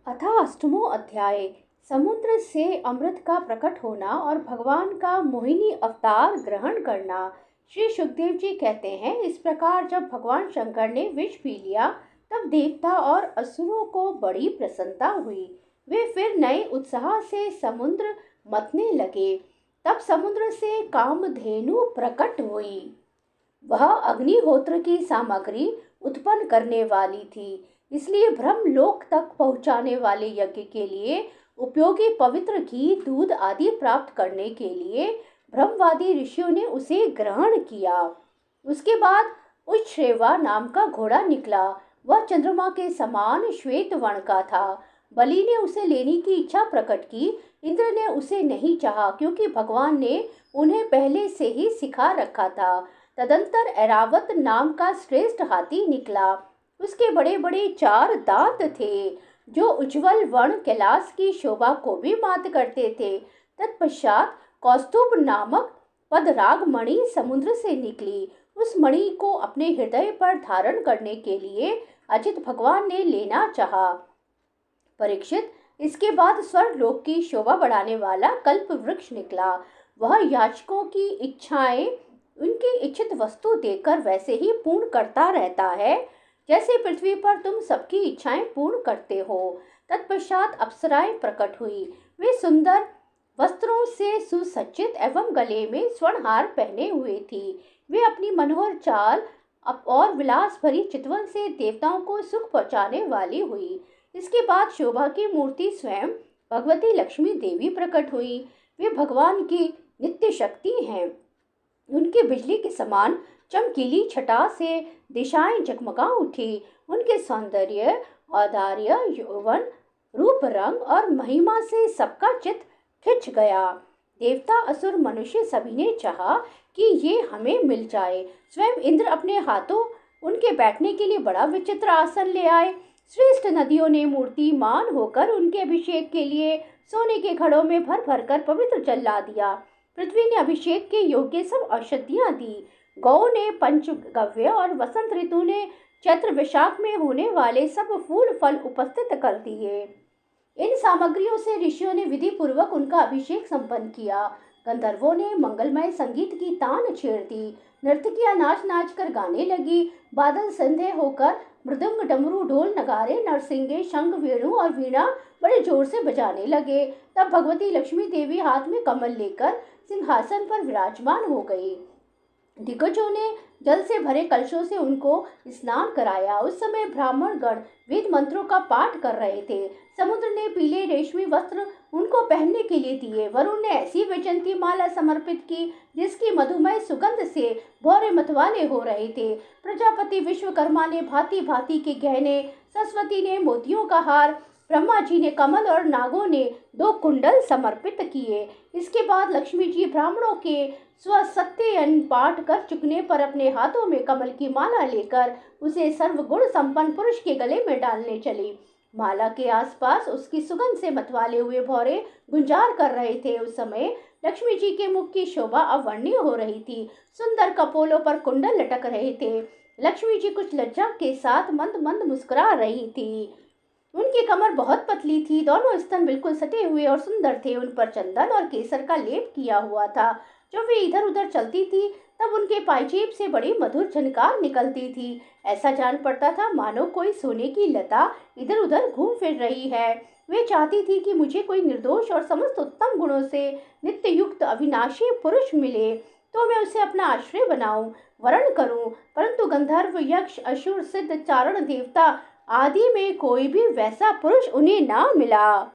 अतः अष्टमो अध्याय। समुद्र से अमृत का प्रकट होना और भगवान का मोहिनी अवतार ग्रहण करना। श्री सुखदेव जी कहते हैं, इस प्रकार जब भगवान शंकर ने विष पी लिया तब देवता और असुरों को बड़ी प्रसन्नता हुई। वे फिर नए उत्साह से समुद्र मथने लगे। तब समुद्र से कामधेनु प्रकट हुई। वह अग्निहोत्र की सामग्री उत्पन्न करने वाली थी, इसलिए ब्रह्मलोक तक पहुंचाने वाले यज्ञ के लिए उपयोगी पवित्र घी, दूध आदि प्राप्त करने के लिए ब्रह्मवादी ऋषियों ने उसे ग्रहण किया। उसके बाद उच्छ्रेवा नाम का घोड़ा निकला। वह चंद्रमा के समान श्वेत वर्ण का था। बलि ने उसे लेने की इच्छा प्रकट की। इंद्र ने उसे नहीं चाहा, क्योंकि भगवान ने उन्हें पहले से ही सिखा रखा था। तदंतर ऐरावत नाम का श्रेष्ठ हाथी निकला। उसके बड़े बड़े 4 दांत थे, जो उज्जवल वर्ण कैलाश की शोभा को भी मात करते थे। तत्पश्चात कौस्तुभ नामक पदराग मणि समुद्र से निकली। उस मणि को अपने हृदय पर धारण करने के लिए अजित भगवान ने लेना चाहा। परीक्षित, इसके बाद स्वर्गलोक की शोभा बढ़ाने वाला कल्प वृक्ष निकला। वह याचकों की इच्छाएं उनकी इच्छित वस्तु देकर वैसे ही पूर्ण करता रहता है, जैसे पृथ्वी पर तुम सबकी इच्छाएं पूर्ण करते हो। तत्पश्चात अप्सराएं प्रकट हुई। वे सुंदर वस्त्रों से सुसज्जित एवं गले में स्वर्णहार पहने हुए थी। वे अपनी मनोहर चाल और विलास भरी चितवन से देवताओं को सुख पहुंचाने वाली हुई। इसके बाद शोभा की मूर्ति स्वयं भगवती लक्ष्मी देवी प्रकट हुई। वे भगवान की नित्य शक्ति हैं। उनके बिजली के समान चमकीली छटा से दिशाएं जगमगा उठी। उनके सौंदर्य, औदार्य, यौवन, रूप, रंग और महिमा से सबका चित्त खिंच गया। देवता, असुर, मनुष्य सभी ने चाहा कि ये हमें मिल जाए। स्वयं इंद्र अपने हाथों उनके बैठने के लिए बड़ा विचित्र आसन ले आए। श्रेष्ठ नदियों ने मूर्तिमान होकर उनके अभिषेक के लिए सोने के घड़ों में भर भर कर पवित्र जल ला दिया। पृथ्वी ने अभिषेक के योग्य सब औषधियां दी। गौ ने पंचगव्य और वसंत ऋतु ने चैत्र वैशाख में होने वाले सब फूल फल उपस्थित कर दिए। इन सामग्रियों से ऋषियों ने विधि पूर्वक उनका अभिषेक संपन्न किया। गंधर्वों ने मंगलमय संगीत की तान छेड़ दी। नर्तकियां नाच नाच कर गाने लगी। बादल संध्या होकर मृदंग, डमरू, ढोल, नगारे, नरसिंगे, शंख, वेणु और वीणा बड़े जोर से बजाने लगे। तब भगवती लक्ष्मी देवी हाथ में कमल लेकर सिंहासन पर विराजमान हो गई। दिग्गजों ने जल से भरे कलशों से उनको स्नान कराया। उस समय ब्राह्मण गण वेद मंत्रों का पाठ कर रहे थे। समुद्र ने पीले रेशमी वस्त्र उनको पहनने के लिए दिए। वरुण ने ऐसी वैजयंती माला समर्पित की जिसकी मधुमय सुगंध से भौरे मतवाले हो रहे थे। प्रजापति विश्वकर्मा ने भांति भांति के गहने, सरस्वती ने मोतियों का हार, ब्रह्मा जी ने कमल और नागों ने 2 कुंडल समर्पित किए। इसके बाद लक्ष्मी जी ब्राह्मणों के स्वसत्ययन पाठ कर चुकने पर अपने हाथों में कमल की माला लेकर उसे सर्वगुण संपन्न पुरुष के गले में डालने चली। माला के आसपास उसकी सुगंध से मतवाले हुए भौरे गुंजार कर रहे थे। उस समय लक्ष्मी जी के मुख की शोभा अवर्णनीय हो रही थी। सुंदर कपोलों पर कुंडल लटक रहे थे। लक्ष्मी जी कुछ लज्जा के साथ मंद मंद मुस्कुरा रही थी। उनकी कमर बहुत पतली थी। दोनों स्तन बिल्कुल सटे हुए और सुंदर थे। उन पर चंदन और केसर का लेप किया हुआ था। जब वे इधर उधर चलती थी तब उनके पायजेब से बड़ी मधुर झनकार निकलती थी। ऐसा जान पड़ता था मानो कोई सोने की लता इधर उधर घूम फिर रही है। वे चाहती थी कि मुझे कोई निर्दोष और समस्त उत्तम गुणों से नित्य युक्त अविनाशी पुरुष मिले तो मैं उसे अपना आश्रय बनाऊं, वरण करूं। परंतु गंधर्व, यक्ष, असुर, सिद्ध, चारण, देवता आदि में कोई भी वैसा पुरुष उन्हें ना मिला।